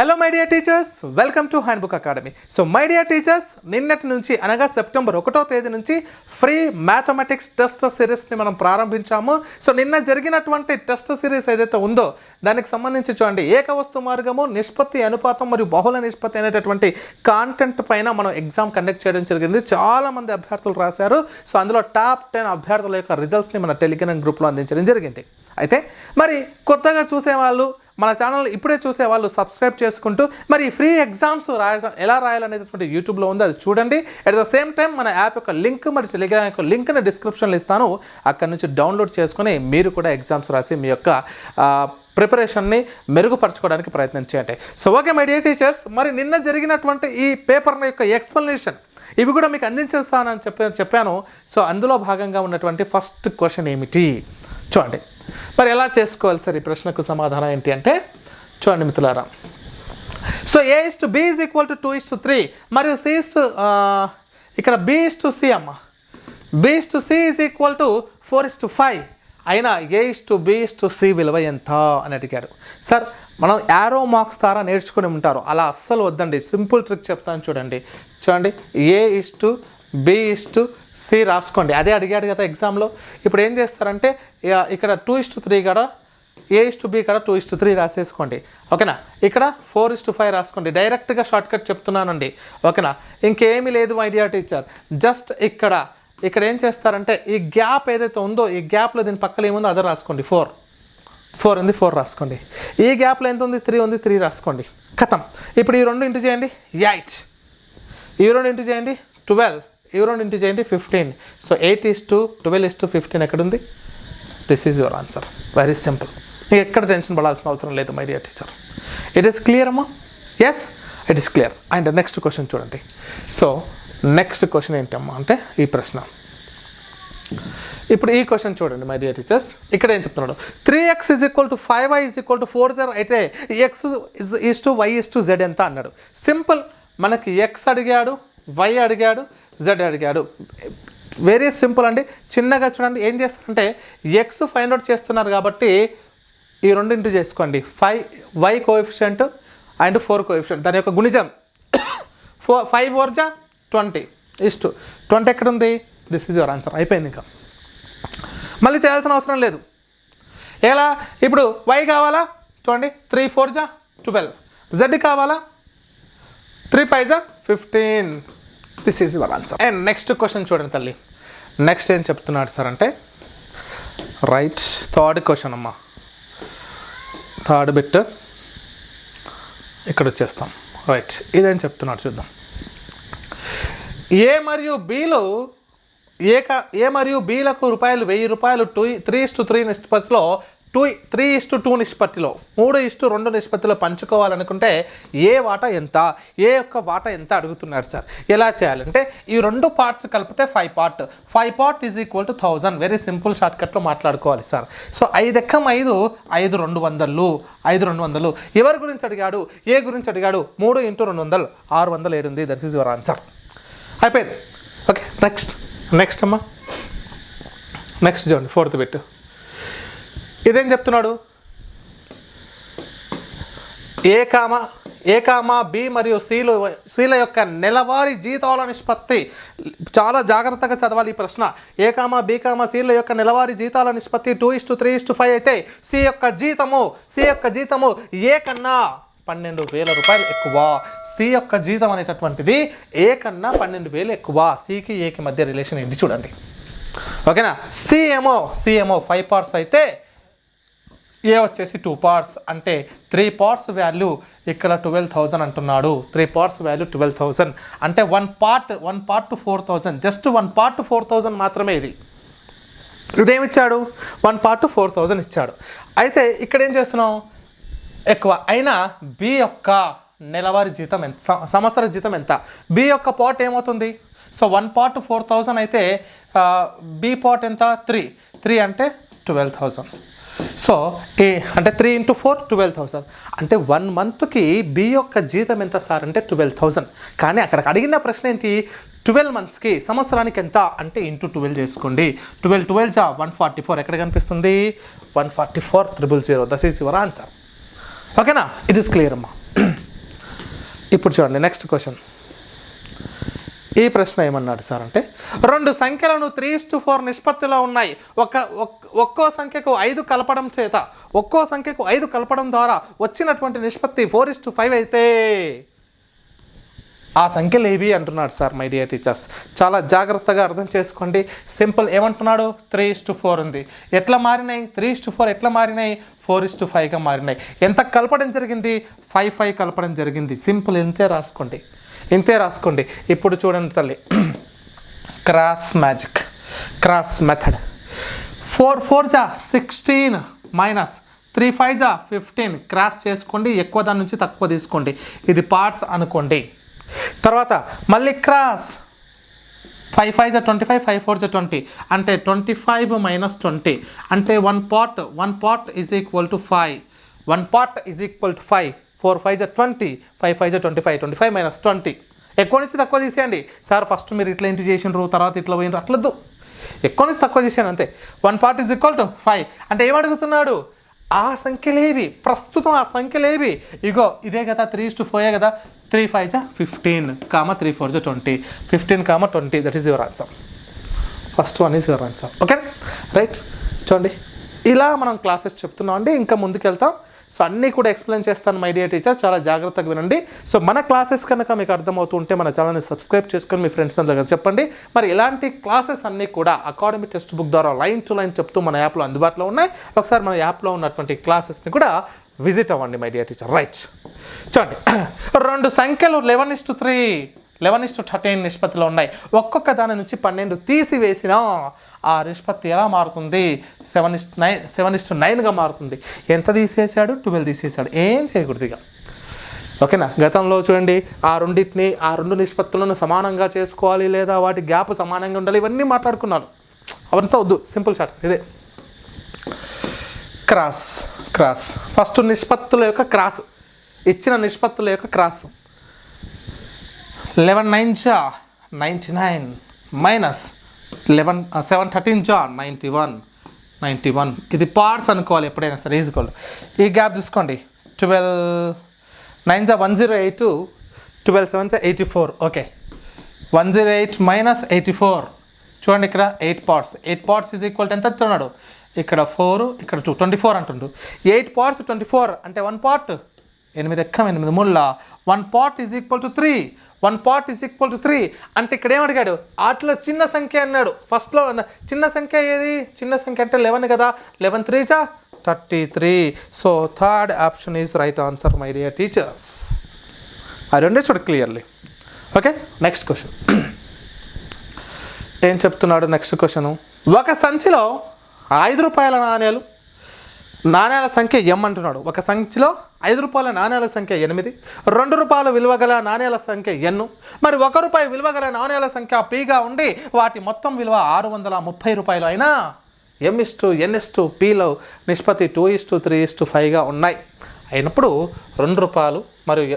Hello my dear teachers, welcome to handbook academy. So my dear teachers, నిన్నటి నుంచి అనగా September 1వ తేదీ నుంచి ఫ్రీ మ్యాథమెటిక్స్ టెస్ట్ సిరీస్ని మనం ప్రారంభించాము. సో నిన్న జరిగినటువంటి టెస్ట్ సిరీస్ ఏదైతే ఉందో దానికి సంబంధించి చూడండి, ఏకవస్తు మార్గము, నిష్పత్తి, అనుపాతం మరియు బహుళ నిష్పత్తి అనేటటువంటి కాంటెంట్ పైన మనం ఎగ్జామ్ కండక్ట్ చేయడం జరిగింది. చాలామంది అభ్యర్థులు రాశారు. సో అందులో టాప్ 10 అభ్యర్థుల యొక్క రిజల్ట్స్ని మన టెలిగ్రామ్ గ్రూప్లో అందించడం జరిగింది. అయితే మరి కొత్తగా చూసేవాళ్ళు, మన ఛానల్ ఇప్పుడే చూసేవాళ్ళు సబ్స్క్రైబ్ చేసుకుంటూ మరి ఫ్రీ ఎగ్జామ్స్ ఎలా రాయాలనేటువంటి యూట్యూబ్లో ఉంది, అది చూడండి. అట్ ద సేమ్ టైం మన యాప్ యొక్క లింక్ మరి టెలిగ్రామ్ యొక్క లింక్ని డిస్క్రిప్షన్లో ఇస్తాను. అక్కడి నుంచి డౌన్లోడ్ చేసుకుని మీరు కూడా ఎగ్జామ్స్ రాసి మీ యొక్క ప్రిపరేషన్ని మెరుగుపరచుకోవడానికి ప్రయత్నం చేయండి. So okay my dear teachers, మరి నిన్న జరిగినటువంటి ఈ పేపర్ యొక్క ఎక్స్ప్లెనేషన్ ఇవి కూడా మీకు అందించేస్తానని చెప్పాను. సో అందులో భాగంగా ఉన్నటువంటి ఫస్ట్ క్వశ్చన్ ఏమిటి చూడండి. మరి ఎలా చేసుకోవాలి సార్, ఈ ప్రశ్నకు సమాధానం ఏంటి అంటే చూడండి మిత్రులారా. So A/B is equal to 2:3 మరియు ఇక్కడ B/C అమ్మ, B/C ఈజ్ ఈక్వల్ టు 4:5 అయినా A/B/C విలువ ఎంత అని అడిగాడు. సార్ మనం యారో మార్క్స్ ద్వారా నేర్చుకుని ఉంటారు, అలా అస్సలు వద్దండి. సింపుల్ ట్రిక్ చెప్తాను చూడండి. A/B/C రాసుకోండి, అదే అడిగాడు కదా ఎగ్జామ్లో. ఇప్పుడు ఏం చేస్తారంటే ఇక్కడ 2:3 కూడా A/B కూడా 2:3 రాసేసుకోండి, ఓకేనా. ఇక్కడ 4:5 రాసుకోండి. డైరెక్ట్గా షార్ట్కట్ చెప్తున్నానండి, ఓకేనా. ఇంకేమీ లేదు మై డియర్ టీచర్. జస్ట్ ఇక్కడ ఏం చేస్తారంటే ఈ గ్యాప్ ఏదైతే ఉందో ఈ గ్యాప్లో దీని పక్కన ఏముందో అదే రాసుకోండి. 4 ఉంది, 4 రాసుకోండి. ఈ గ్యాప్లో ఎంత ఉంది, 3 ఉంది, 3 రాసుకోండి. ఖతం. ఇప్పుడు ఈ రెండు ఇంటూ చేయండి 8, ఈ రెండు ఇంటూ చేయండి 12, ఈ రెండు ఇంటూ చేయండి 15. సో 8:12:15 ఎక్కడుంది? This is your answer. Very simple. మీకు ఎక్కడ టెన్షన్ పడాల్సిన అవసరం లేదు my dear teacher. It is clear అమ్మా? Yes, it is clear. And next question చూడండి. సో నెక్స్ట్ క్వశ్చన్ ఏంటమ్మా అంటే ఈ ప్రశ్న. ఇప్పుడు ఈ క్వశ్చన్ చూడండి మై డియర్ టీచర్స్. ఇక్కడ ఏం చెప్తున్నాడు, 3x = 5y = 4z అయితే x=y=z ఎంత అన్నాడు. సింపుల్. మనకి x అడిగాడు, y అడిగాడు, z అడిగాడు. వెరీ సింపుల్ అండి. చిన్నగా చూడండి. ఏం చేస్తారంటే x ఫైండ్ అవుట్ చేస్తున్నారు కాబట్టి ఈ రెండు ఇంటూ చేసుకోండి. 5y కోఎఫిషియంట్ అండ్ 4 కోఎఫిషియంట్, దాని యొక్క గుణిజం 5 4 = 20 20 ఎక్కడ ఉంది? This is your answer. అయిపోయింది. ఇంకా మళ్ళీ చేయాల్సిన అవసరం లేదు. ఎలా? ఇప్పుడు y కావాలా చూడండి, 3 4 = 12, z కావాలా 3 5 = 15. This is your answer. And next question చూడండి తల్లి. నెక్స్ట్ ఏం చెప్తున్నాడు సార్ అంటే రైట్, థర్డ్ క్వశ్చన్ అమ్మా. థర్డ్ బిట్ ఇక్కడ వచ్చేస్తాం. రైట్, ఇదేం చెప్తున్నాడు చూద్దాం. ఏ మరియు బీలకు రూపాయలు 1000 3:3 నిష్పత్తిలో 3:2 నిష్పత్తిలో 3:2 నిష్పత్తిలో పంచుకోవాలనుకుంటే ఏ వాటా ఎంత, ఏ యొక్క వాటా ఎంత అడుగుతున్నాడు సార్. ఎలా చేయాలంటే ఈ రెండు పార్ట్స్ కలిపితే 5 part is equal to 1000. Very simple షార్ట్కట్లో మాట్లాడుకోవాలి సార్. సో 5 × 5 5 200. ఎవరి గురించి అడిగాడు? ఏ గురించి అడిగాడు? 3 × 200 607 ఉంది. That is your answer. అయిపోయింది. ఓకే, నెక్స్ట్ అమ్మా. నెక్స్ట్ చూడండి, ఫోర్త్ బిట్. ఇదేం చెప్తున్నాడు? ఏ కామా బి మరియు సిల యొక్క నెలవారీ జీతాల నిష్పత్తి. చాలా జాగ్రత్తగా చదవాలి ఈ ప్రశ్న. ఏ కామా బి కామా సిల యొక్క నెలవారీ జీతాల నిష్పత్తి 2:3:5 అయితే సి యొక్క జీతము ఏ కన్నా 12,000 రూపాయలు ఎక్కువ. సి యొక్క జీతం అనేటటువంటిది ఏ కన్నా 12,000 ఎక్కువ. సికి ఏకి మధ్య రిలేషన్ ఏంటి చూడండి, ఓకేనా. సి ఏమో 5 పార్ట్స్ అయితే ఏ వచ్చేసి 2 పార్ట్స్, అంటే 3 పార్ట్స్ వాల్యూ ఇక్కడ 12,000 అంటున్నాడు. 3 పార్ట్స్ వాల్యూ 12,000 అంటే 1 పార్ట్ 4,000. జస్ట్ 1 పార్ట్ 4,000 మాత్రమే. ఇదేమిచ్చాడు? 1 పార్ట్ 4,000 ఇచ్చాడు. అయితే ఇక్కడ ఏం చేస్తున్నాం? ఎక్కువ అయినా బి యొక్క నెలవారీ జీతం ఎంత, సంవత్సర జీతం ఎంత? బి యొక్క పార్ట్ ఏమవుతుంది? సో 1 పార్ట్ 4,000 అయితే బి పార్ట్ ఎంత? 3 అంటే 12,000. సో ఏ అంటే 3 × 4 12,000 అంటే 1 మంత్కి బి యొక్క జీతం ఎంత సార్ అంటే 12,000. కానీ అక్కడ అడిగిన ప్రశ్న ఏంటి? 12 మంత్స్కి సంవత్సరానికి ఎంత అంటే ఇంటూ 12 చేసుకోండి. 12 = 144. ఎక్కడ కనిపిస్తుంది? 144,000. That is your answer. ఓకేనా? ఇట్ ఈస్ క్లియర్ అమ్మా. ఇప్పుడు చూడండి నెక్స్ట్ క్వశ్చన్. ఈ ప్రశ్న ఏమన్నాడు సార్ అంటే, రెండు సంఖ్యలను 3:4 నిష్పత్తిలో ఉన్నాయి. ఒక్కో సంఖ్యకు 5 కలపడం చేత ఒక్కో సంఖ్యకు 5 కలపడం ద్వారా వచ్చినటువంటి నిష్పత్తి 4:5 అయితే ఆ సంఖ్యలు ఏవి అంటున్నాడు సార్. మై డియర్ టీచర్స్, చాలా జాగ్రత్తగా అర్థం చేసుకోండి. సింపుల్. ఏమంటున్నాడు? 3:4 ఉంది. ఎట్లా మారినాయి? 3:4 ఎట్లా మారినాయి? 4:5గా మారినాయి. ఎంత కలపడం జరిగింది? 5 కలపడం జరిగింది. సింపుల్. ఇంతే రాసుకోండి. ఇప్పుడు చూడండి తల్లి, cross magic, cross method. 4 16 minus 3 5 15 cross చేసుకోండి. ఎక్కువ దాని నుంచి తక్కువ తీసుకోండి. ఇది పార్ట్స్ అనుకోండి. తర్వాత మళ్ళీ క్రాస్ 5 5 25 5 4 20 అంటే 25 మైనస్ 20 అంటే 1 part is equal to 5. 1 part is equal to 5. 4 5 20 5 5 25 25 minus 20. ఎక్కువ నుంచి తక్కువ తీసేయండి సార్. ఫస్ట్ మీరు ఇట్లా ఇంటూ చేసినారు, తర్వాత ఇట్లా పోయినారు, అట్లద్దు. ఎక్కువ నుంచి తక్కువ తీసేయండి అంతే. 1 part ఈజ్ ఈక్వల్ టు 5 అంటే ఏమడుగుతున్నాడు? ఆ సంఖ్యలేవి, ప్రస్తుతం ఆ సంఖ్యలేవి? ఇగో ఇదే కదా, 3:4 కదా. 3 5 15 3 4 20 15 20. That is your answer. First one is your answer. Okay right. చూడండి, ఇలా మనం క్లాసెస్ చెప్తున్నాం అండి. ఇంకా ముందుకు వెళ్తాం. సో అన్నీ కూడా ఎక్స్ప్లెయిన్ చేస్తాను మై డియర్ టీచర్, చాలా జాగ్రత్తగా వినండి. సో మన క్లాసెస్ కనుక మీకు అర్థమవుతూ ఉంటే మన ఛానల్ని సబ్స్క్రైబ్ చేసుకొని మీ ఫ్రెండ్స్ దగ్గర చెప్పండి. మరి ఇలాంటి క్లాసెస్ అన్నీ కూడా అకాడమీ టెక్స్ట్ బుక్ ద్వారా లైన్ టు లైన్ చెప్తూ మన యాప్లో అందుబాటులో ఉన్నాయి. ఒకసారి మన యాప్లో ఉన్నటువంటి క్లాసెస్ని కూడా విజిట్ అవ్వండి మై డియర్ టీచర్. రైట్. చూడండి, రెండు సంఖ్యలు 11:3 11:13 నిష్పత్తిలో ఉన్నాయి. ఒక్కొక్క దాని నుంచి 12 తీసివేసినా ఆ నిష్పత్తి ఎలా మారుతుంది? 7:9గా మారుతుంది. ఎంత తీసేసాడు? 12 తీసేసాడు. ఏం చేయకూడదు ఇక. ఓకేనా? గతంలో చూడండి, ఆ రెండు నిష్పత్తులను సమానంగా చేసుకోవాలి, లేదా వాటి గ్యాప్ సమానంగా ఉండాలి, ఇవన్నీ మాట్లాడుకున్నాను. అవంతా వద్దు, సింపుల్ చాట్ ఇదే. క్రాస్ ఫస్ట్ నిష్పత్తుల యొక్క క్రాస్, ఇచ్చిన నిష్పత్తుల యొక్క క్రాస్. 11 9 99 మైనస్ 7 13 91. ఇది పార్ట్స్ అనుకోవాలి ఎప్పుడైనా సరే. ఈజ్కోల్ ఈ గ్యాప్ తీసుకోండి. 12 9 108 12 7 84. Okay, 108 minus 84. చూడండి, ఇక్కడ 8 parts ఈజ్ ఈక్వల్ టు ఎంత చెప్తున్నాడు? ఇక్కడ 4, ఇక్కడ 2, 24 అంటుండు. 8 parts 24 అంటే 1 part 8 ఎక్కం 8 ముళ్ళ. 1 part is equal to 3. 1 part is equal to 3 అంటే ఇక్కడ ఏమడిగాడు? వాటిలో చిన్న సంఖ్య అన్నాడు. ఫస్ట్లో చిన్న సంఖ్య ఏది? చిన్న సంఖ్య అంటే 11 కదా. 11 3 33. So third option is right answer my dear teachers. అది రెండే చూడ క్లియర్లీ. ఓకే, నెక్స్ట్ క్వశ్చన్ ఏం చెప్తున్నాడు? నెక్స్ట్ క్వశ్చన్, ఒక సంచిలో 5 రూపాయల నాణ్యాల సంఖ్య M అంటున్నాడు. ఒక సంచిలో 5 రూపాయల నాణ్యాల సంఖ్య 8, 2 రూపాయల విలువ గల నాణ్యాల సంఖ్య N, మరి 1 రూపాయి విలువ గల నాణ్యాల సంఖ్య Pగా ఉండి వాటి మొత్తం విలువ 630 రూపాయలు అయినా M:N:Pలో నిష్పత్తి 2:3:5గా ఉన్నాయి. అయినప్పుడు 2 రూపాయలు మరియు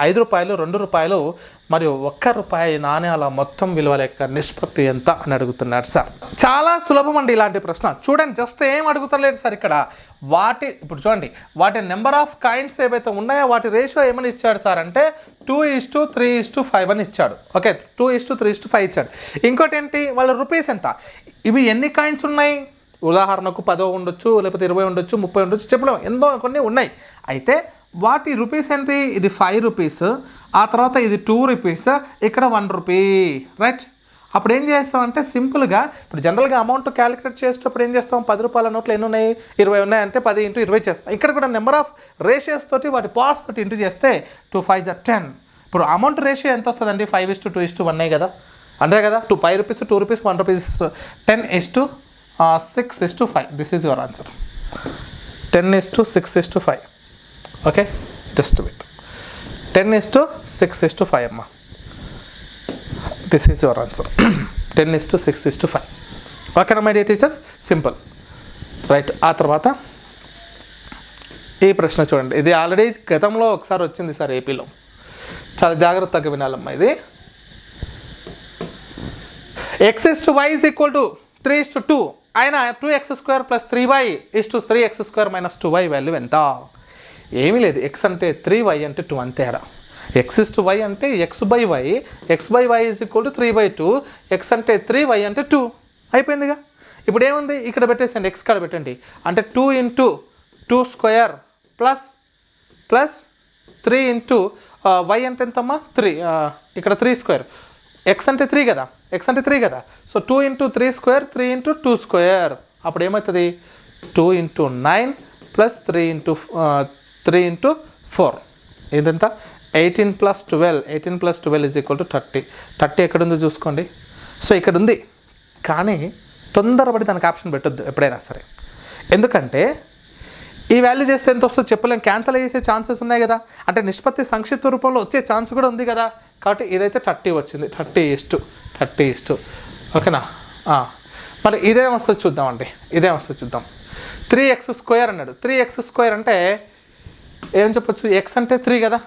5 రూపాయలు, 2 రూపాయలు మరియు 1 రూపాయి నాణ్యాల మొత్తం విలువల యొక్క నిష్పత్తి ఎంత అని అడుగుతున్నాడు సార్. చాలా సులభం అండి ఇలాంటి ప్రశ్న. చూడండి, జస్ట్ ఏం అడుగుతలేడు సార్ ఇక్కడ. ఇప్పుడు చూడండి, వాటి నెంబర్ ఆఫ్ కాయిన్స్ ఏవైతే ఉన్నాయో వాటి రేషియో ఏమని ఇచ్చాడు సార్ అంటే 2:3:5 అని ఇచ్చాడు. ఓకే, 2:3:5 ఇచ్చాడు. ఇంకోటి ఏంటి? వాళ్ళ రూపీస్ ఎంత? ఇవి ఎన్ని కాయిన్స్ ఉన్నాయి? ఉదాహరణకు 10 ఉండొచ్చు, లేకపోతే 20 ఉండొచ్చు, 30 ఉండొచ్చు, చెప్పలేము, ఎంతో కొన్ని ఉన్నాయి. అయితే వాటి రూపీస్ ఏంటి? ఇది 5 రూపీస్, ఆ తర్వాత ఇది 2 రూపీస్, ఇక్కడ 1 రూపీ. రైట్. అప్పుడు ఏం చేస్తామంటే సింపుల్గా ఇప్పుడు జనరల్గా అమౌంట్ క్యాలిక్యులేట్ చేసేటప్పుడు ఏం చేస్తాం? 10 రూపాయల నోట్లు ఎన్ని ఉన్నాయి? 20 ఉన్నాయి అంటే 10 × 20 చేస్తాం. ఇక్కడ కూడా నెంబర్ ఆఫ్ రేషియోస్ తోటి వాటి పార్ట్స్ తోటి ఇంటూ చేస్తే 2 5 10. ఇప్పుడు అమౌంట్ రేషియో ఎంత వస్తుందండి? 5:2:1 కదా, అంతే కదా. 5 rupees, 2 rupees, 1 rupees, 10:6:5. This is your answer. 10:6:5. Okay, just wait. 10:6:5 అమ్మా. This is your answer. 10:6:5. ఓకేనా my dear teacher? Simple. Right. ఆ తర్వాత ఈ ప్రశ్న చూడండి, ఇది ఆల్రెడీ గతంలో ఒకసారి వచ్చింది సార్ ఏపీలో. చాలా జాగ్రత్తగా వినాలమ్మా ఇది. x:y = 3:2 అయినా 2x² + 3y = 3x² - 2y value ఎంత? ఏమీ లేదు. x అంటే 3, y అంటే 2 అంతే. x/y అంటే x/y, x/y is equal to 3/2, x అంటే 3, y అంటే 2. అయిపోయిందిగా. ఇప్పుడు ఏముంది, ఇక్కడ పెట్టేసండి, x కాడ పెట్టండి. అంటే 2 × 2 స్క్వేర్ ప్లస్ 3 × y అంటే ఎంతమ్మా 3, ఇక్కడ 3 స్క్వేర్, x అంటే 3 కదా, సో 2 × 3 స్క్వేర్, 3 × 2 స్క్వేర్. అప్పుడు ఏమవుతుంది, 2 × 9 ప్లస్ 3 × 4 ఇదంతా 18 + 12, 18 + 12 ఈజ్ ఈక్వల్ టు 30. 30 ఎక్కడుందో చూసుకోండి. సో ఇక్కడ ఉంది, కానీ తొందరపడి దానికి ఆప్షన్ పెట్టొద్దు ఎప్పుడైనా సరే. ఎందుకంటే ఈ వాల్యూ చేస్తే ఎంత వస్తుందో చెప్పలేం, క్యాన్సిల్ చేసే ఛాన్సెస్ ఉన్నాయి కదా, అంటే నిష్పత్తి సంక్షిప్త రూపంలో వచ్చే ఛాన్స్ కూడా ఉంది కదా. కాబట్టి ఇదైతే 30 వచ్చింది, 30:30. ఓకేనా. మరి ఇదేం వస్తుంది చూద్దామండి, ఇదేం వస్తుంది చూద్దాం. 3x² అన్నాడు. 3x² అంటే ఏం చెప్పొచ్చు, x అంటే 3 కదా,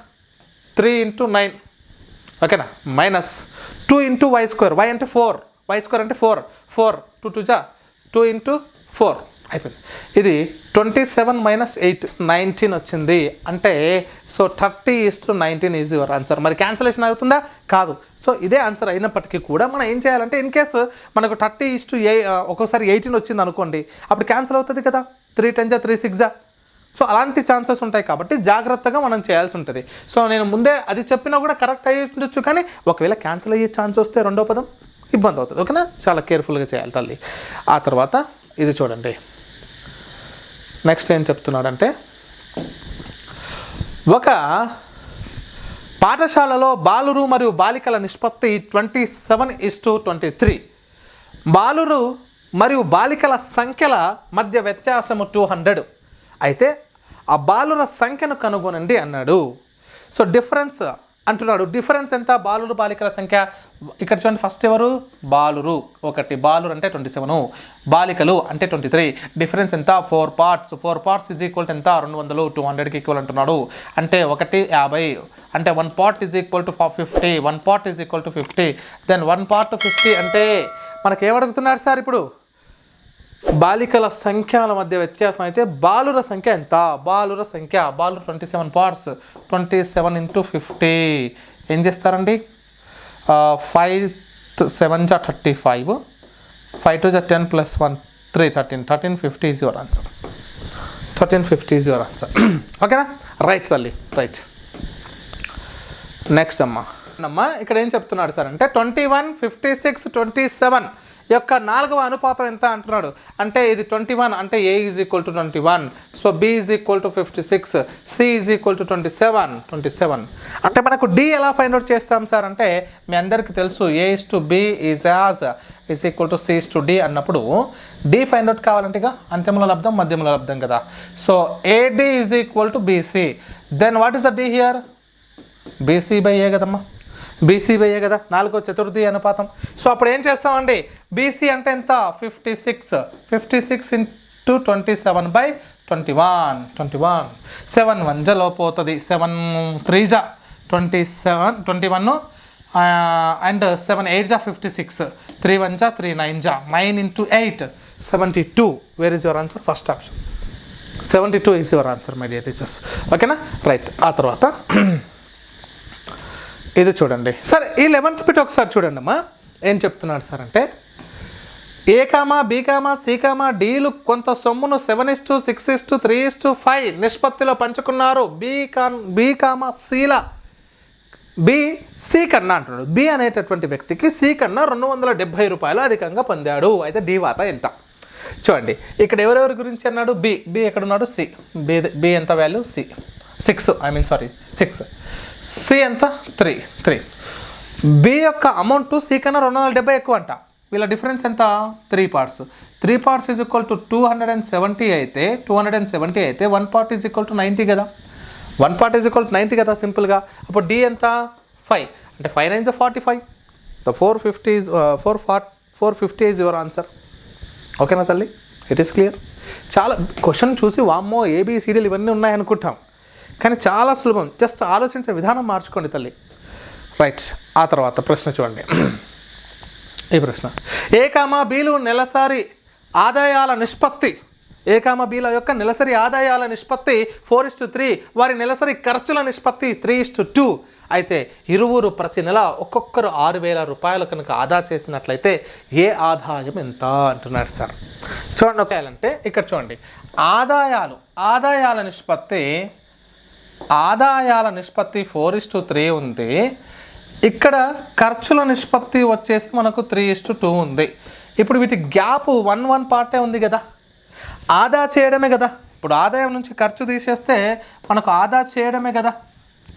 3 × 9. ఓకేనా. మైనస్ 2 × y², y అంటే 4, y² అంటే 4, 2 2 జా 2 × 4 అయిపోయింది. ఇది 27 - 8 19 వచ్చింది. అంటే సో 30:19 ఈజ్ యువర్ ఆన్సర్. మరి క్యాన్సలేషన్ అవుతుందా, కాదు. సో ఇదే ఆన్సర్ అయినప్పటికీ కూడా మనం ఏం చేయాలంటే, ఇన్ కేసు మనకు 30:8 ఒక్కోసారి 18 వచ్చింది అనుకోండి, అప్పుడు క్యాన్సిల్ అవుతుంది కదా, 3 10 జా 3 6 జా. సో అలాంటి ఛాన్సెస్ ఉంటాయి కాబట్టి జాగ్రత్తగా మనం చేయాల్సి ఉంటుంది. సో నేను ముందే అది చెప్పినా కూడా కరెక్ట్ అయ్యి ఉండొచ్చు, కానీ ఒకవేళ క్యాన్సిల్ అయ్యే ఛాన్స్ వస్తే రెండో పదం ఇబ్బంది అవుతుంది. ఓకేనా, చాలా కేర్ఫుల్గా చేయాలి తల్లి. ఆ తర్వాత ఇది చూడండి, నెక్స్ట్ ఏం చెప్తున్నాడంటే, ఒక పాఠశాలలో బాలురు మరియు బాలికల నిష్పత్తి 27:23. బాలురు మరియు బాలికల సంఖ్యల మధ్య వ్యత్యాసము 200. అయితే ఆ బాలుర సంఖ్యను కనుగొనండి అన్నాడు. సో డిఫరెన్స్ అంటున్నాడు. డిఫరెన్స్ ఎంత, బాలురు బాలికల సంఖ్య. ఇక్కడ చూడండి, ఫస్ట్ ఎవరు, బాలురు 1, బాలురు అంటే 27, బాలికలు అంటే 23. డిఫరెన్స్ ఎంత, 4 parts. 4 parts is equal to ఎంత, 200, 200కి ఈక్వల్ అంటున్నాడు. అంటే 1 50, అంటే 1 part is equal to 50, 1 part is equal to 50. Then 1 part 50 అంటే మనకేమడుగుతున్నాడు సార్ ఇప్పుడు, బాలికల సంఖ్యల మధ్య వ్యత్యాసం. అయితే బాలుర సంఖ్య ఎంత, బాలుర 27 పార్ట్స్, 27 × 50 ఏం చేస్తారండి, 5 7 జా 35, 5 2 జా 10 + 1 3 1350 is your answer. 1350 is your answer. ఓకేనా, రైట్ తల్లి, రైట్. నెక్స్ట్ అమ్మా ఇక్కడ ఏం చెప్తున్నాడు సార్ అంటే, 21 56 27 యొక్క 4వ అనుపాతం ఎంత అంటున్నాడు. అంటే ఇది 21 అంటే A is equal to 21, so B is equal to 56, C is equal to 27. అంటే మనకు D ఎలా ఫైండ్ అవుట్ చేస్తాం సార్ అంటే, మీ అందరికీ తెలుసు A:B is equal to C:D అన్నప్పుడు D ఫైండ్ అవుట్ కావాలంటే అంత్యముల లబ్ధం మధ్యముల లబ్ధం కదా. So AD is equal to BC. Then what is the D here, BC/A కదమ్మా, BC/A కదా, 4వ చతుర్థి అనుపాతం. సో అప్పుడు ఏం చేస్తామండి, BC అంటే ఎంత, 56 × 27/21. 7 1 జా లోపు అవుతుంది, 7 3 జా 21 అండ్ 7 8 జా 56, 3 1 జా 3 9 జా 9 × 8 72. Wear is your answer, first option 72 is your answer my dear teachers. ఓకేనా, రైట్. ఆ తర్వాత ఇది చూడండి సార్, ఈ 11th బిట్ ఒకసారి చూడండి అమ్మా. ఏం చెప్తున్నాడు సార్ అంటే, A, B, C, Dలు కొంత సొమ్మును 7:6:3:5 నిష్పత్తిలో పంచుకున్నారు. C కన్నా అంటున్నాడు. B అనేటటువంటి వ్యక్తికి C కన్నా 270 రూపాయలు అధికంగా పొందాడు. అయితే D వాటా ఎంత చూడండి. ఇక్కడ ఎవరెవరి గురించి అన్నాడు, B ఎక్కడున్నాడు, C. B ఎంత వాల్యూ, C 6. C ఎంత 3. B యొక్క అమౌంట్ C కన్నా 270 ఎక్కువ అంట. వీళ్ళ డిఫరెన్స్ ఎంత, 3 parts. 3 parts is equal to 270 అయితే 1 పార్ట్ ఈజ్ ఈక్వల్ టు 90 కదా. 1 పార్ట్ ఈజ్ ఈక్వల్ టు 90 కదా సింపుల్గా. అప్పుడు D ఎంత 5, అంటే 5 9 45. The 450 is your answer. ఓకేనా తల్లి, ఇట్ ఈస్ క్లియర్. చాలా క్వశ్చన్ చూసి వామ్మో ABCDలు ఇవన్నీ ఉన్నాయి అనుకుంటాం, కానీ చాలా సులభం. జస్ట్ ఆలోచించే విధానం మార్చుకోండి తల్లి. రైట్. ఆ తర్వాత ప్రశ్న చూడండి, ఈ ప్రశ్న, A, Bలు నెలసరి ఆదాయాల నిష్పత్తి ఏ కామ బీల యొక్క నెలసరి ఆదాయాల నిష్పత్తి 4:3, వారి నెలసరి ఖర్చుల నిష్పత్తి 3:2. అయితే ఇరువురు ప్రతి నెల ఒక్కొక్కరు 6,000 రూపాయలు కనుక ఆదా చేసినట్లయితే ఏ ఆదాయం ఎంత అంటున్నాడు సార్. చూడండి ఒకేయాలంటే ఇక్కడ చూడండి, ఆదాయాల నిష్పత్తి 4:3 ఉంది. ఇక్కడ ఖర్చుల నిష్పత్తి వచ్చేసి మనకు 3:2 ఉంది. ఇప్పుడు వీటి గ్యాప్ 1 పార్టే ఉంది కదా, ఆదా చేయడమే కదా. ఇప్పుడు ఆదాయం నుంచి ఖర్చు తీసేస్తే మనకు ఆదా చేయడమే కదా,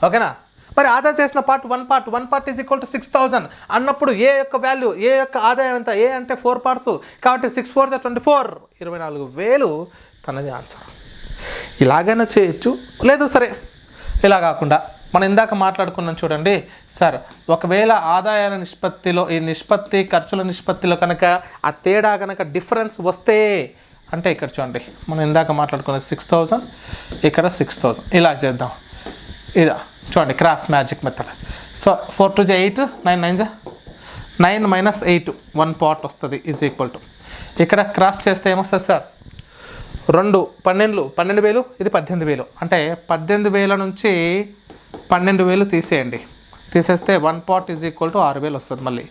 ఓకేనా. మరి ఆదా చేసిన one part is equal to 6,000 అన్నప్పుడు ఏ యొక్క వాల్యూ, ఏ యొక్క ఆదాయం ఎంత? ఏ అంటే 4 పార్ట్స్ కాబట్టి 6 4 24, 24,000 తనది ఆన్సర్. ఇలాగైనా చేయొచ్చు, లేదు సరే ఇలా కాకుండా మనం ఇందాక మాట్లాడుకున్నాం చూడండి సార్, ఒకవేళ ఆదాయాల నిష్పత్తిలో ఈ నిష్పత్తి ఖర్చుల నిష్పత్తిలో కనుక ఆ తేడా కనుక డిఫరెన్స్ వస్తే అంటే ఇక్కడ చూడండి మనం ఇందాక మాట్లాడుకున్న 6,000 ఇక్కడ 6,000 ఇలా చేద్దాం. ఇలా చూడండి cross magic method. So 4 2 8, 9 9 9 minus 8 1 part వస్తుంది ఈజ్ ఈక్వల్ టు, ఇక్కడ క్రాస్ చేస్తే ఏమొస్తుంది సార్ 2 12,000 ఇది 18,000 అంటే 18,000 నుంచి 12,000 తీసేయండి. తీసేస్తే 1 పార్ట్ ఈజ్ ఈక్వల్ టు 6,000 వస్తుంది. మళ్ళీ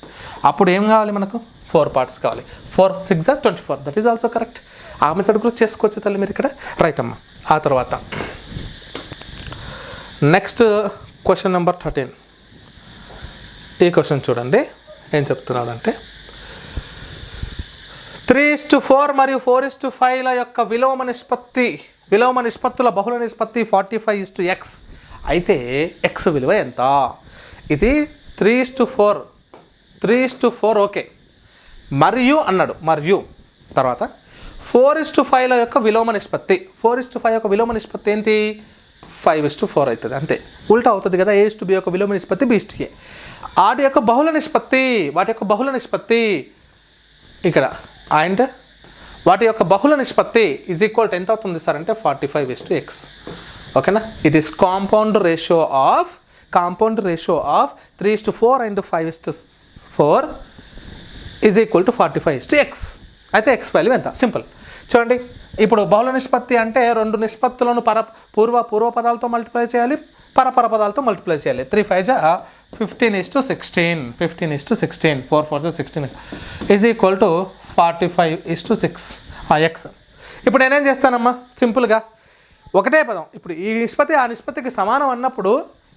అప్పుడు ఏం కావాలి మనకు 4 పార్ట్స్ కావాలి. 4 6 24, దట్ ఈజ్ ఆల్సో కరెక్ట్. ఆ మెథడ్ కూడా చేసుకోవచ్చు తల్లి మీరు ఇక్కడ, రైట్ అమ్మా. ఆ తర్వాత నెక్స్ట్ క్వశ్చన్ నెంబర్ 13. ఈ క్వశ్చన్ చూడండి ఏం చెప్తున్నాడంటే 3:4 మరియు 4:5 యొక్క విలోమ నిష్పత్తుల బహుళ నిష్పత్తి 45:x అయితే x విలువ ఎంత? ఇది 3:4 ఓకే, మరియు అన్నాడు. మరియు తర్వాత 4:5 యొక్క విలోమ నిష్పత్తి, 4:5 యొక్క విలోమ నిష్పత్తి ఏంటి? 5:4 అవుతుంది, అంతే. ఉల్టా అవుతుంది కదా, A:B యొక్క విలోమ నిష్పత్తి B:A. వాటి యొక్క బహుళ నిష్పత్తి ఇక్కడ అండ్ వాటి యొక్క బహుళ నిష్పత్తి ఈజ్ ఈక్వల్ టు ఎంత అవుతుంది సార్ అంటే 45:x, ఓకేనా. It is compound ratio of 3:4 and 5:4 is equal to 45:x. అయితే x వాల్యూ ఎంత? సింపుల్. చూడండి ఇప్పుడు బహుళ నిష్పత్తి అంటే 2 నిష్పత్తులను పూర్వ పదాలతో మల్టిప్లై చేయాలి, పరపర పదాలతో మల్టిప్లై చేయాలి. 3 5 15:16, 15:16, 4 4 16 ఈజ్ ఈక్వల్ టు 45:6 x. ఇప్పుడు నేనేం చేస్తానమ్మా సింపుల్గా ఒకటే పదం, ఇప్పుడు ఈ నిష్పత్తి ఆ నిష్పత్తికి సమానం అన్నప్పుడు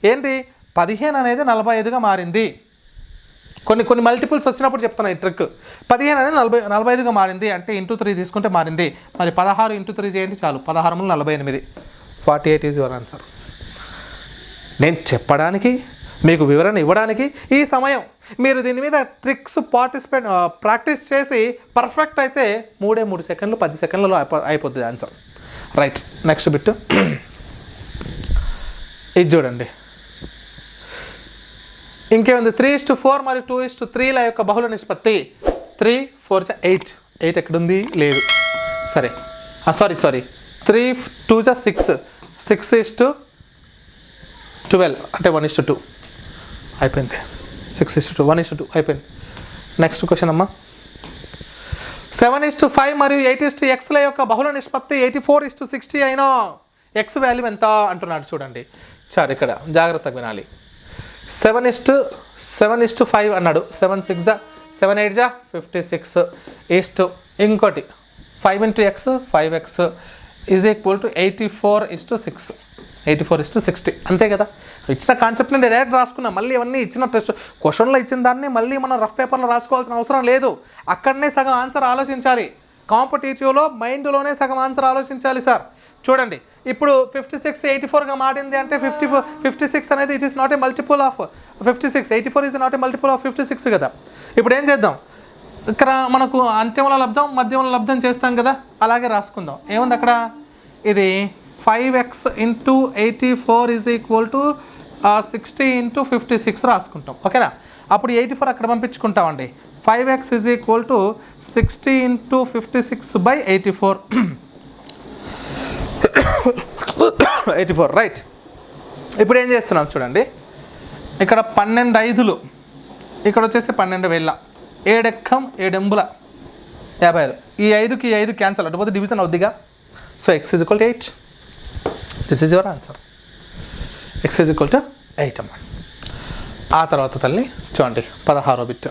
ఏంటి 15 అనేది 45గా మారింది. కొన్ని మల్టిపుల్స్ వచ్చినప్పుడు చెప్తున్నా ఈ ట్రిక్. 15 అనేది 45గా మారింది అంటే ఇంటూ 3 తీసుకుంటే మారింది. మరి 16 × 3 చేయండి చాలు, 16 × 48, 48 ఈజ్ యువర్ ఆన్సర్. నేను చెప్పడానికి మీకు వివరణ ఇవ్వడానికి ఈ సమయం, మీరు దీని మీద ట్రిక్స్ ప్రాక్టీస్ చేసి పర్ఫెక్ట్ అయితే 3 సెకండ్లు 10 సెకండ్లలో అయిపోతుంది ఆన్సర్. రైట్, నెక్స్ట్ బిట్ ఇది చూడండి. ఇంకేముంది 3:4 మరియు 2:3 యొక్క బహుళ నిష్పత్తి 3 4 8, 8 ఎక్కడుంది? లేదు. సరే సారీ 3 2 6, 6:12 అంటే 1:2 అయిపోయింది. 6:2 1:2 అయిపోయింది. నెక్స్ట్ క్వశ్చన్ అమ్మా 7:5 మరియు 8:x యొక్క బహుళ నిష్పత్తి 84:60 అయినా x వాల్యూ ఎంత అంటున్నాడు. చూడండి సార్ ఇక్కడ జాగ్రత్తగా వినాలి. 7:5 అన్నాడు. 7 6 7 8 56 ఈస్ట్ ఇంకోటి 5 × x 5x is equal to 84:6, 84:60 అంతే కదా. ఇచ్చిన కాన్సెప్ట్ని నేను డైరెక్ట్ రాసుకున్నా. మళ్ళీ ఇవన్నీ ఇచ్చిన టెస్ట్ క్వశ్చన్లో ఇచ్చిన దాన్ని మళ్ళీ మనం రఫ్ పేపర్లో రాసుకోవాల్సిన అవసరం లేదు. అక్కడనే సగం ఆన్సర్ ఆలోచించాలి. కాంపిటేటివ్లో మైండ్లోనే సగం ఆన్సర్ ఆలోచించాలి సార్. చూడండి ఇప్పుడు 56 84గా మారింది అంటే 56 అనేది it is not a multiple of 56, 84 is not a multiple of 56 కదా. ఇప్పుడు ఏం చేద్దాం, ఇక్కడ మనకు అంత్యముల లబ్ధం మధ్యముల లబ్ధం చేస్తాం కదా, అలాగే రాసుకుందాం. ఏముంది అక్కడ, ఇది 5x × 84 ఈజ్ ఈక్వల్ టు 60 × 56 రాసుకుంటాం, ఓకేనా. అప్పుడు 84 అక్కడ పంపించుకుంటామండి. 5x is equal to 60 × 56/84 84 right. ఇప్పుడు ఏం చేస్తున్నాం చూడండి, ఇక్కడ 12 5లు, ఇక్కడ వచ్చేసి 12,000, 7 ఎక్కం 7 ఎంబుల 50. ఈ 5కి 5 క్యాన్సల్, అటుపోతే డివిజన్ అవుద్దిగా. So x is equal to 8. This is your answer. x is equal to 8 అమ్మా. ఆ తర్వాత తల్లి చూడండి 16వ బిట్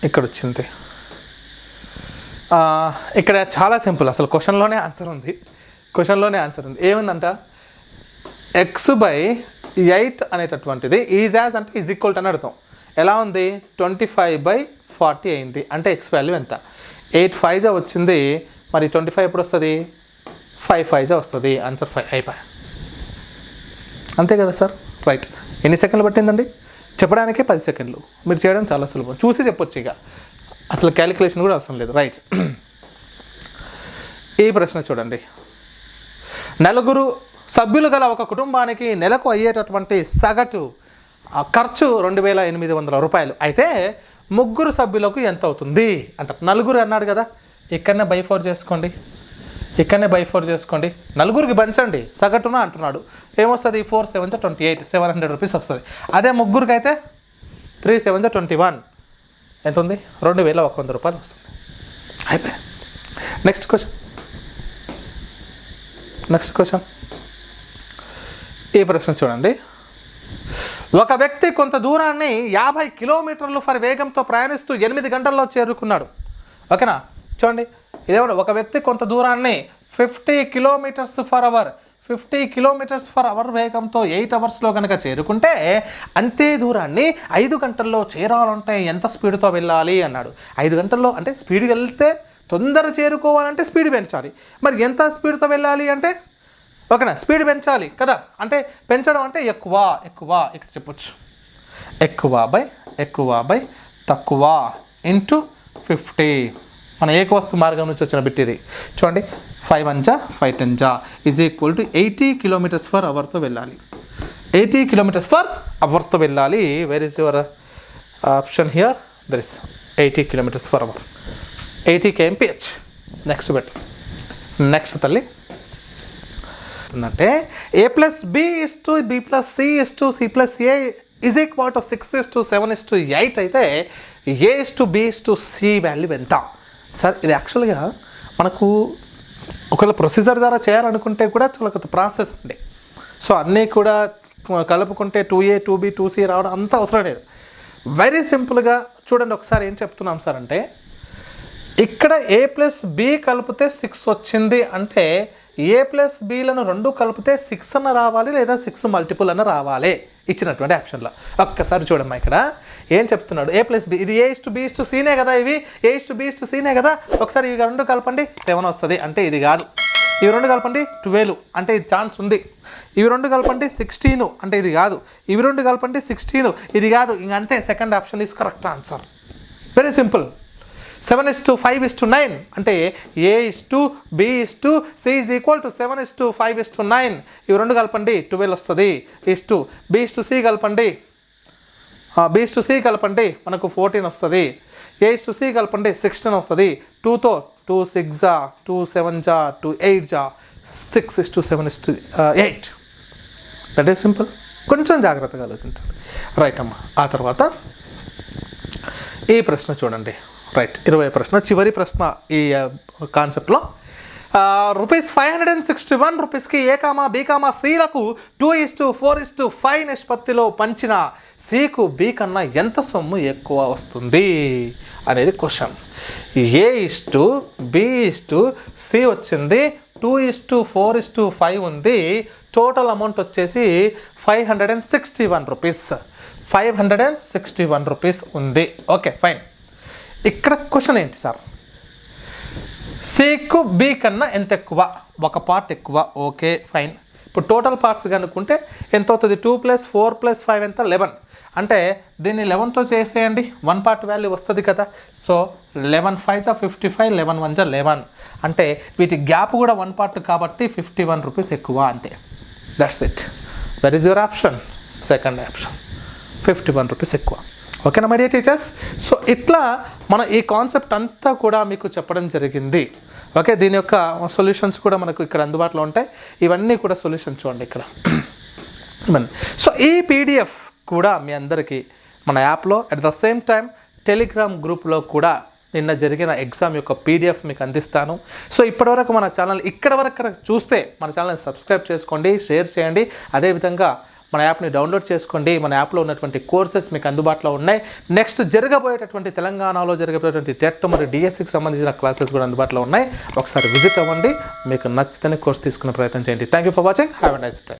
ఇక్కడ వచ్చింది. ఇక్కడ చాలా సింపుల్, అసలు క్వశ్చన్లోనే ఆన్సర్ ఉంది. ఏముందంట, x/8 అనేటటువంటిది ఈజ్ యాజ్ అంటే ఈజ్ ఈక్వల్ టు అని అర్థం. ఎలా ఉంది, 25/40 అయింది. అంటే x వాల్యూ ఎంత, 8 5 వచ్చింది. మరి 25 ఎప్పుడు వస్తుంది, 5 5 వస్తుంది. ఆన్సర్ 5 అయిపోయి. అంతే కదా సార్, రైట్. ఎన్ని సెకండ్లు పట్టిందండి చెప్పడానికి, 10 సెకండ్లు. మీరు చేయడం చాలా సులభం, చూసి చెప్పొచ్చు, ఇక అసలు క్యాలిక్యులేషన్ కూడా అవసరం లేదు, రైట్. ఈ ప్రశ్న చూడండి, నలుగురు సభ్యులు గల ఒక కుటుంబానికి నెలకు అయ్యేటటువంటి సగటు ఖర్చు 2800 రూపాయలు అయితే ముగ్గురు సభ్యులకు ఎంత అవుతుంది అంట. నలుగురు అన్నాడు కదా, ఇక్కడనే బై 4 చేసుకోండి, నలుగురికి పంచండి, సగటున అంటున్నాడు. ఏమొస్తుంది, 4 7 28, 700 రూపీస్ వస్తుంది. అదే ముగ్గురికి అయితే 3 7 21, ఎంత ఉంది, 2100 రూపాయలు వస్తుంది. అయిపోయి. నెక్స్ట్ క్వశ్చన్ ఈ ప్రశ్న చూడండి, ఒక వ్యక్తి కొంత దూరాన్ని 50 కిలోమీటర్లు వేగంతో ప్రయాణిస్తూ 8 గంటల్లో చేరుకున్నాడు. ఓకేనా, చూడండి ఇదేమన్నా, ఒక వ్యక్తి కొంత దూరాన్ని 50 కిలోమీటర్స్ ఫర్ అవర్ వేగంతో 8 అవర్స్లో కనుక చేరుకుంటే అంతే దూరాన్ని 5 గంటల్లో చేరాలంటే ఎంత స్పీడ్తో వెళ్ళాలి అన్నాడు. 5 గంటల్లో అంటే స్పీడ్ వెళ్తే, తొందర చేరుకోవాలంటే స్పీడ్ పెంచాలి. మరి ఎంత స్పీడ్తో వెళ్ళాలి అంటే, ఓకేనా, స్పీడ్ పెంచాలి కదా. అంటే పెంచడం అంటే ఎక్కువ ఇక్కడ చెప్పొచ్చు. ఎక్కువ బై తక్కువ ఇంటూ 50. మన ఏకవస్తు మార్గం నుంచి వచ్చిన బిట్ ఇది. చూడండి, 5 1 జా 5 10 జా is equal to 80 kilometres per అవర్తో వెళ్ళాలి. 80 కిలోమీటర్స్ ఫర్ అవర్తో వెళ్ళాలి. Where is your option here, there is 80 kilometres per hour, 80 kmph. Next తల్లి అంటే a+b+b+c+c+a ఈజ్ ఈక్వల్ టు 6:7:8 అయితే a:b:c వాల్యూ ఎంత సార్? ఇది యాక్చువల్గా మనకు ఒకవేళ ప్రొసీజర్ ద్వారా చేయాలనుకుంటే కూడా చాలా కొత్త ప్రాసెస్ అండి. సో అన్నీ కూడా కలుపుకుంటే 2a 2b 2c రావడం అంత అవసరం లేదు. వెరీ సింపుల్గా చూడండి ఒకసారి ఏం చెప్తున్నాం సార్ అంటే, ఇక్కడ a+b కలిపితే 6 వచ్చింది అంటే a+bలను 2 కలిపితే 6 అన్న రావాలి, లేదా 6 మల్టిపుల్ అన్న రావాలి ఇచ్చినటువంటి ఆప్షన్లో. ఒక్కసారి చూడమ్మా, ఇక్కడ ఏం చెప్తున్నాడు, a+b ఇది a:b:c కదా, ఇవి a:b:c కదా. ఒకసారి ఇవి 2 కలపండి 7 వస్తుంది అంటే ఇది కాదు. ఇవి 2 కలపండి 12 అంటే ఇది ఛాన్స్ ఉంది. ఇవి 2 కలపండి 16 అంటే ఇది కాదు. ఇవి 2 కలపండి 16 ఇది కాదు. ఇంకంతే, second option is correct answer. Very simple. 7:5:9 అంటే a:b:c ఈజ్ ఈక్వల్ టు 7:5:9. ఇవి 2 కలపండి 12 వస్తుంది. b:c కలపండి, b:c కలపండి మనకు 14 వస్తుంది. a:c కలపండి 16 వస్తుంది. 2తో 2 6 జా 2 7 జా 2 8 జా 6:7:8. That is simple. కొంచెం జాగ్రత్తగా ఆలోచించాలి, రైట్ అమ్మా. ఆ తర్వాత ఈ ప్రశ్న చూడండి, రైట్, 20వ ప్రశ్న, చివరి ప్రశ్న ఈ కాన్సెప్ట్లో. ₹561 రూపీస్కి a,b,cలకు 2:4:5 నిష్పత్తిలో పంచిన సికు బి కన్నా ఎంత సొమ్ము ఎక్కువ వస్తుంది అనేది క్వశ్చన్. a:b:c వచ్చింది, 2:4:5 ఉంది. టోటల్ అమౌంట్ వచ్చేసి 561 రూపీస్. 561 రూపీస్ ఉంది. Okay fine. ఇక్కడ క్వశ్చన్ ఏంటి సార్, సికు బి కన్నా ఎంత ఎక్కువ, ఒక పార్ట్ ఎక్కువ. Okay fine. ఇప్పుడు టోటల్ పార్ట్స్ కనుక్కుంటే ఎంత అవుతుంది, 2 + 4 + 5 ఎంత 11. అంటే దీన్ని 11తో చేసేయండి, 1 పార్ట్ వాల్యూ వస్తుంది కదా. సో 11 5 55, 11 1 11. అంటే వీటి గ్యాప్ కూడా 1 పార్ట్ కాబట్టి 51 రూపీస్ ఎక్కువ అంతే. That's it. That is your option, second option, 51 rupees ఎక్కువ. ఓకేనా మై డియర్ టీచర్స్? సో ఇట్లా మనం ఈ కాన్సెప్ట్ అంతా కూడా మీకు చెప్పడం జరిగింది. ఓకే, దీని యొక్క సొల్యూషన్స్ కూడా మనకు ఇక్కడ అందుబాటులో ఉంటాయి. ఇవన్నీ కూడా సొల్యూషన్ చూడండి ఇక్కడ. సో ఈ పీడిఎఫ్ కూడా మీ అందరికీ మన యాప్లో, at the same time Telegram గ్రూప్లో కూడా నిన్న జరిగిన ఎగ్జామ్ యొక్క PDF మీకు అందిస్తాను. సో ఇప్పటివరకు మన ఛానల్ ఇక్కడ వరకు చూస్తే మన ఛానల్ని సబ్స్క్రైబ్ చేసుకోండి, షేర్ చేయండి. అదేవిధంగా మన యాప్ని డౌన్లోడ్ చేసుకోండి. మన యాప్లో ఉన్నటువంటి కోర్సెస్ మీకు అందుబాటులో ఉన్నాయి. నెక్స్ట్ జరగబోయేటటువంటి తెలంగాణలో జరగబోయేటువంటి టెట్ మరియు DSCకి సంబంధించిన క్లాసెస్ కూడా అందుబాటులో ఉన్నాయి. ఒకసారి విజిట్ అవ్వండి. మీకు నచ్చితేనే కోర్స్ తీసుకునే ప్రయత్నం చేయండి. Thank you for watching. Have a nice day.